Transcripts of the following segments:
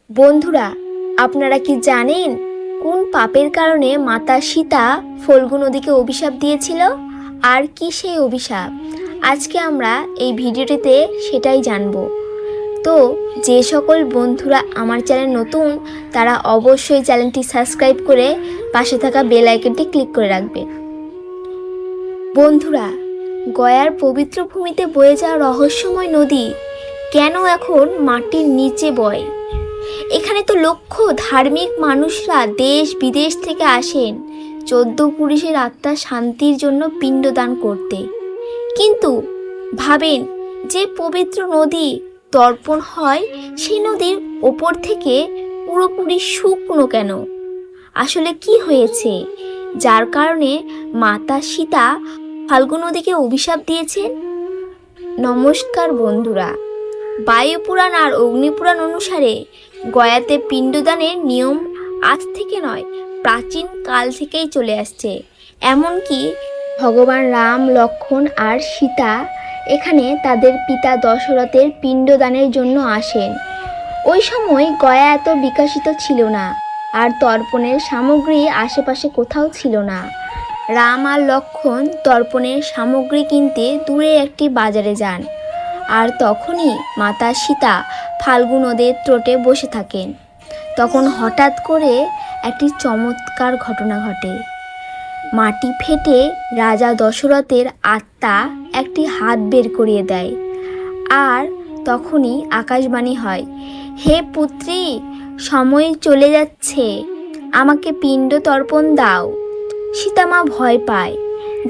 বন্ধুরা, আপনারা কি জানেন কোন পাপের কারণে মাতা সীতা ফল্গু নদীকে অভিশাপ দিয়েছিল? আর কি সেই অভিশাপ? আজকে আমরা এই ভিডিওটিতে সেটাই জানব। তো যে সকল বন্ধুরা আমার চ্যানেল নতুন, তারা অবশ্যই চ্যানেলটি সাবস্ক্রাইব করে পাশে থাকা বেল আইকনটি ক্লিক করে রাখবে। বন্ধুরা, গয়ার পবিত্র ভূমিতে বয়ে যাওয়া রহস্যময় নদী কেন এখন মাটির নিচে বয়? এখানে তো লক্ষ ধার্মিক মানুষরা দেশ বিদেশ থেকে আসেন 14 পুরুষের আত্মার শান্তির জন্য পিণ্ডদান করতে। কিন্তু ভাবেন, যে পবিত্র নদী তর্পণ হয়, সেই নদীর ওপর থেকে পুরোপুরি শুকনো কেন? আসলে কি হয়েছে যার কারণে মাতা সীতা ফাল্গু নদীকে অভিশাপ দিয়েছেন? নমস্কার বন্ধুরা, বায়ুপুরাণ আর অগ্নিপুরাণ অনুসারে গয়াতে পিণ্ডদানের নিয়ম আজ থেকে নয়, প্রাচীন কাল থেকেই চলে আসছে। এমনকি ভগবান রাম, লক্ষ্মণ আর সীতা এখানে তাদের পিতা দশরথের পিণ্ডদানের জন্য আসেন। ওই সময় গয়া এত বিকশিত ছিল না, আর তর্পণের সামগ্রী আশেপাশে কোথাও ছিল না। রাম আর লক্ষ্মণ তর্পণের সামগ্রী কিনতে দূরে একটি বাজারে যান, আর তখনই মাতা সীতা ফাল্গু নদের তটে বসে থাকেন। তখন হঠাৎ করে একটি চমৎকার ঘটনা ঘটে। মাটি ফেটে রাজা দশরথের আত্মা একটি হাত বের করিয়ে দেয়, আর তখনই আকাশবাণী হয়, হে পুত্রী, সময় চলে যাচ্ছে, আমাকে পিণ্ড তর্পণ দাও। সীতামা ভয় পায়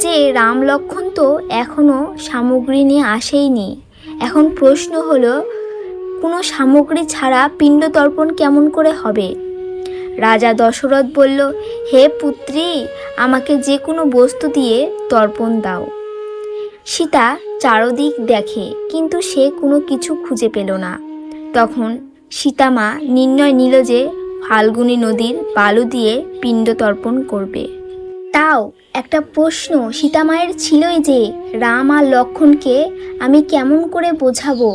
যে রাম লক্ষ্মণ তো এখনও সামগ্রী নিয়ে আসেইনি। এখন প্রশ্ন হলো, কোনো সামগ্রী ছাড়া পিণ্ড তর্পণ কেমন করে হবে? রাজা দশরথ বলল, হে পুত্রী, আমাকে যে কোনো বস্তু দিয়ে তর্পণ দাও। সীতা চারদিক দেখে, কিন্তু সে কোনো কিছু খুঁজে পেল না। তখন সীতামা নির্ণয় নিল যে ফাল্গুনী নদীর বালু দিয়ে পিণ্ড তর্পণ করবে। তাও একটা প্রশ্ন সীতামায়ের ছিলই যে রাম আর লক্ষ্মণকে আমি কেমন করে বোঝাবো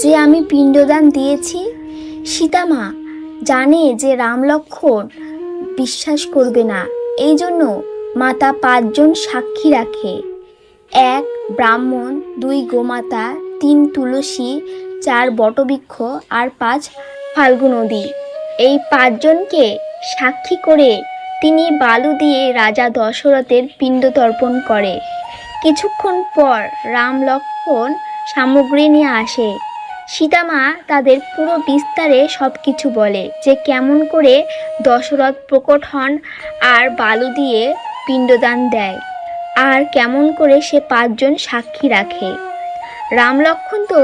যে আমি পিণ্ডদান দিয়েছি? সীতামা জানে যে রাম লক্ষ্মণ বিশ্বাস করবে না, এই জন্য মাতা 5 জন সাক্ষী রাখে। 1 ব্রাহ্মণ, 2 গোমাতা, 3 তুলসী, 4 বটবৃক্ষ আর 5 ফাল্গু নদী। এই 5 জনকে সাক্ষী করে তিনি বালু দিয়ে রাজা দশরথের পিণ্ড তর্পণ করে। কিছুক্ষণ পর রাম লক্ষ্মণ সামগ্রী নিয়ে আসে। সীতামা তাদের পুরো বিস্তারে সব কিছু বলে, যে কেমন করে দশরথ প্রকট হন আর বালু দিয়ে পিণ্ডদান দেয়, আর কেমন করে সে 5 জন সাক্ষী রাখে। রাম লক্ষ্মণ তো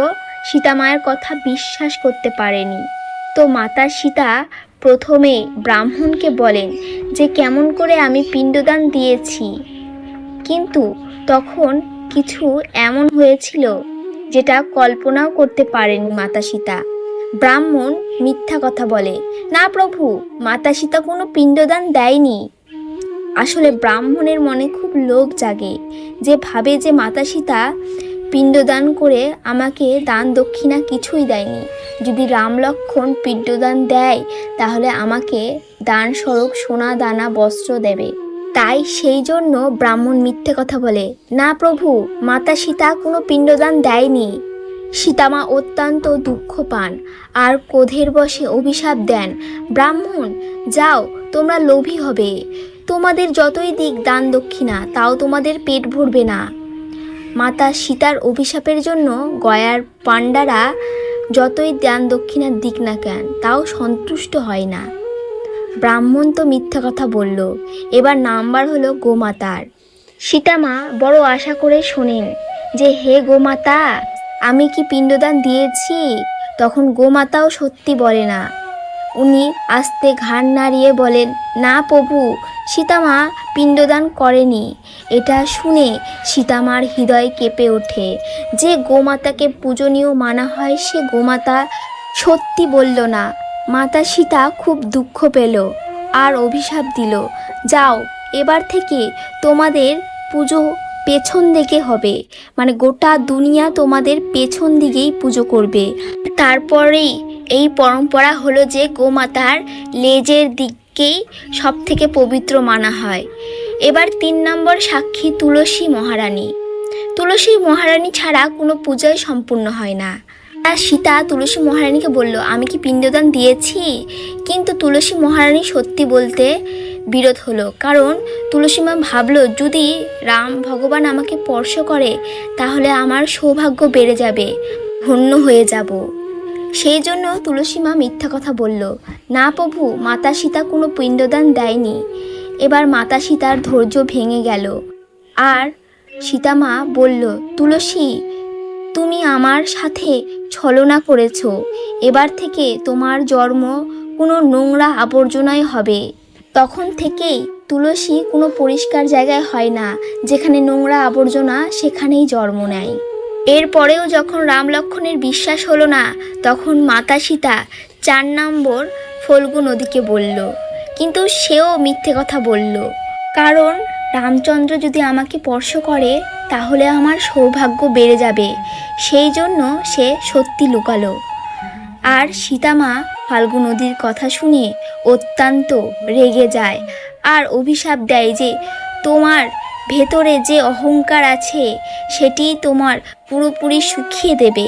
সীতামায়ের কথা বিশ্বাস করতে পারেনি। তো মাতা সীতা প্রথমে ব্রাহ্মণকে বলেন যে কেমন করে আমি পিণ্ডদান দিয়েছি, কিন্তু তখন কিছু এমন হয়েছিল যেটা কল্পনাও করতে পারেনি মাতা সীতা। ব্রাহ্মণ মিথ্যা কথা বলে, না প্রভু, মাতা সীতা কোনো পিণ্ডদান দেয়নি। আসলে ব্রাহ্মণের মনে খুব লোভ জাগে, যে ভাবে যে মাতা সীতা পিণ্ডদান করে আমাকে দান দক্ষিণা কিছুই দেয়নি। যদি রাম লক্ষ্মণ পিণ্ডদান দেয়, তাহলে আমাকে দান স্বরূপ সোনা দানা বস্ত্র দেবে। তাই সেই জন্য ব্রাহ্মণ মিথ্যে কথা বলে, না প্রভু, মাতা সীতা কোনো পিণ্ডদান দেয়নি। সীতামা অত্যন্ত দুঃখ পান আর ক্রোধের বশে অভিশাপ দেন, ব্রাহ্মণ যাও, তোমরা লোভী হবে, তোমাদের যতই দিক দান দক্ষিণা, তাও তোমাদের পেট ভরবে না। মাতা সীতার অভিশাপের জন্য গয়ার পাণ্ডারা যতই দান দক্ষিণার দিক না কেন, তাও সন্তুষ্ট হয় না। ব্রাহ্মণ তো মিথ্যা কথা বলল। এবার নাম্বার হলো গোমাতার। সীতামা বড় আশা করে শোনেন যে, হে গোমাতা, আমি কি পিণ্ডদান দিয়েছি? তখন গোমাতাও সত্যি বলে না। উনি আস্তে ঘাড় নাড়িয়ে বলেন, না প্রভু, সীতামা পিণ্ডদান করেনি। এটা শুনে সীতামার হৃদয় কেঁপে ওঠে। যে গোমাতাকে পূজনীয় মানা হয়, সে গোমাতা সত্যি বলল না। মাতা সীতা খুব দুঃখ পেল আর অভিশাপ দিল, যাও, এবার থেকে তোমাদের পুজো পেছন দিকে হবে, মানে গোটা দুনিয়া তোমাদের পেছন দিকেই পুজো করবে। তারপরেই এই পরম্পরা হলো যে গোমাতার লেজের দিককেই সব থেকে পবিত্র মানা হয়। এবার 3 নম্বর সাক্ষী তুলসী মহারানী। তুলসী মহারানী ছাড়া কোনো পূজাই সম্পূর্ণ হয় না। আর সীতা তুলসী মহারানীকে বলল, আমি কি পিণ্ডদান দিয়েছি? কিন্তু তুলসী মহারানী সত্যি বলতে বিরোধ হলো, কারণ তুলসী মা ভাবলো যদি রাম ভগবান আমাকে স্পর্শ করে তাহলে আমার সৌভাগ্য বেড়ে যাবে, ধন্য হয়ে যাব। সেই জন্য তুলসী মা মিথ্যা কথা বলল, না প্রভু, মাতা সীতা কোনো পিণ্ডদান দেয়নি। এবার মাতা সীতার ধৈর্য ভেঙে গেল, আর সীতা মা বলল, তুলসী, তুমি আমার সাথে ছলনা করেছ। এবার থেকে তোমার জন্ম কোনো নোংরা আবর্জনায় হবে। তখন থেকেই তুলসী কোনো পরিষ্কার জায়গায় হয় না, যেখানে নোংরা আবর্জনা সেখানেই জন্ম নেয়। এরপরেও যখন রাম লক্ষ্মণের বিশ্বাস হলো না, তখন মাতা সীতা 4 নম্বর ফল্গু নদীকে বলল, কিন্তু সেও মিথ্যে কথা বলল, কারণ রামচন্দ্র যদি আমাকে স্পর্শ করে তাহলে আমার সৌভাগ্য বেড়ে যাবে। সেই জন্য সে সত্যি লুকালো। আর সীতামা ফাল্গু নদীর কথা শুনে অত্যন্ত রেগে যায় আর অভিশাপ দেয় যে তোমার ভেতরে যে অহংকার আছে সেটি তোমার পুরোপুরি শুকিয়ে দেবে।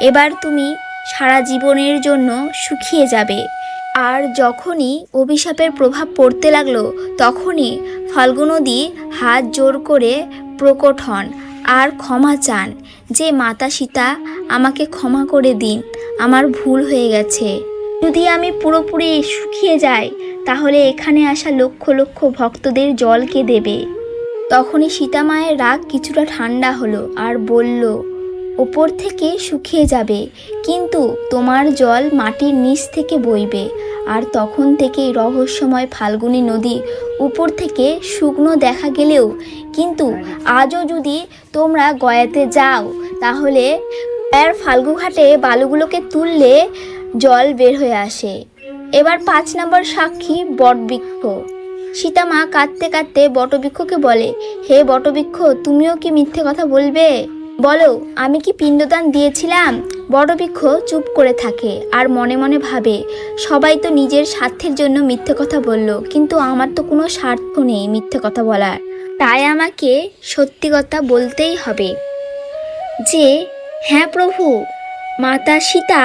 এবার তুমি সারা জীবনের জন্য শুকিয়ে যাবে। আর যখনই অভিশাপের প্রভাব পড়তে লাগলো, তখনই ফাল্গু নদী হাত জোর করে প্রকট হন আর ক্ষমা চান যে মাতা সীতা, আমাকে ক্ষমা করে দিন, আমার ভুল হয়ে গেছে। যদি আমি পুরোপুরি শুকিয়ে যাই তাহলে এখানে আসা লক্ষ লক্ষ ভক্তদের জল কে দেবে? তখনই সীতা মায়ের রাগ কিছুটা ঠান্ডা হলো আর বলল, ওপর থেকে শুকিয়ে যাবে, কিন্তু তোমার জল মাটির নিচ থেকে বইবে। আর তখন থেকেই রহস্যময় ফাল্গুনী নদী উপর থেকে শুকনো দেখা গেলেও কিন্তু আজও যদি তোমরা গয়াতে যাও তাহলে আর ফাল্গু ঘাটে বালুগুলোকে তুললে জল বের হয়ে আসে। এবার 5 নম্বর সাক্ষী বটবৃক্ষ। সীতামা কাঁদতে কাঁদতে বটবৃক্ষকে বলে, হে বটবৃক্ষ, তুমিও কি মিথ্যে কথা বলবে? বলো, আমি কি পিণ্ডদান দিয়েছিলাম? বটবৃক্ষ চুপ করে থাকে আর মনে মনে ভাবে, সবাই তো নিজের স্বার্থের জন্য মিথ্যে কথা বলল, কিন্তু আমার তো কোনো স্বার্থ নেই মিথ্যে কথা বলার, তাই আমাকে সত্যি কথা বলতেই হবে যে হ্যাঁ প্রভু, মাতা সীতা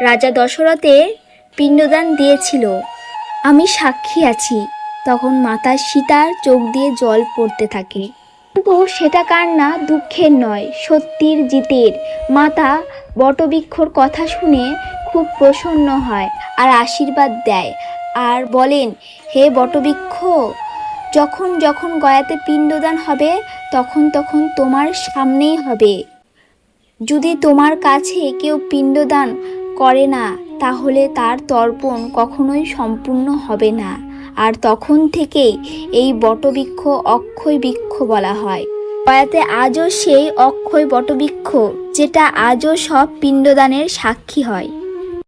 রাজা দশরথের পিণ্ডদান দিয়েছিল, আমি সাক্ষী আছি। তখন মাতা সীতার চোখ দিয়ে জল পড়তে থাকে, কিন্তু সেটা কান্না দুঃখের নয়, সত্যির জিতের। মাতা বটবৃক্ষর কথা শুনে খুব প্রসন্ন হয় আর আশীর্বাদ দেয় আর বলেন, হে বটবৃক্ষ, যখন যখন গয়াতে পিণ্ডদান হবে তখন তখন তোমার সামনেই হবে। যদি তোমার কাছে কেউ পিণ্ডদান করে না তাহলে তার তর্পণ কখনোই সম্পূর্ণ হবে না। আর তখন থেকেই এই বটবৃক্ষ অক্ষয় বৃক্ষ বলা হয়। গয়াতে আজও সেই অক্ষয় বটবৃক্ষ, যেটা আজও সব পিণ্ডদানের সাক্ষী হয়।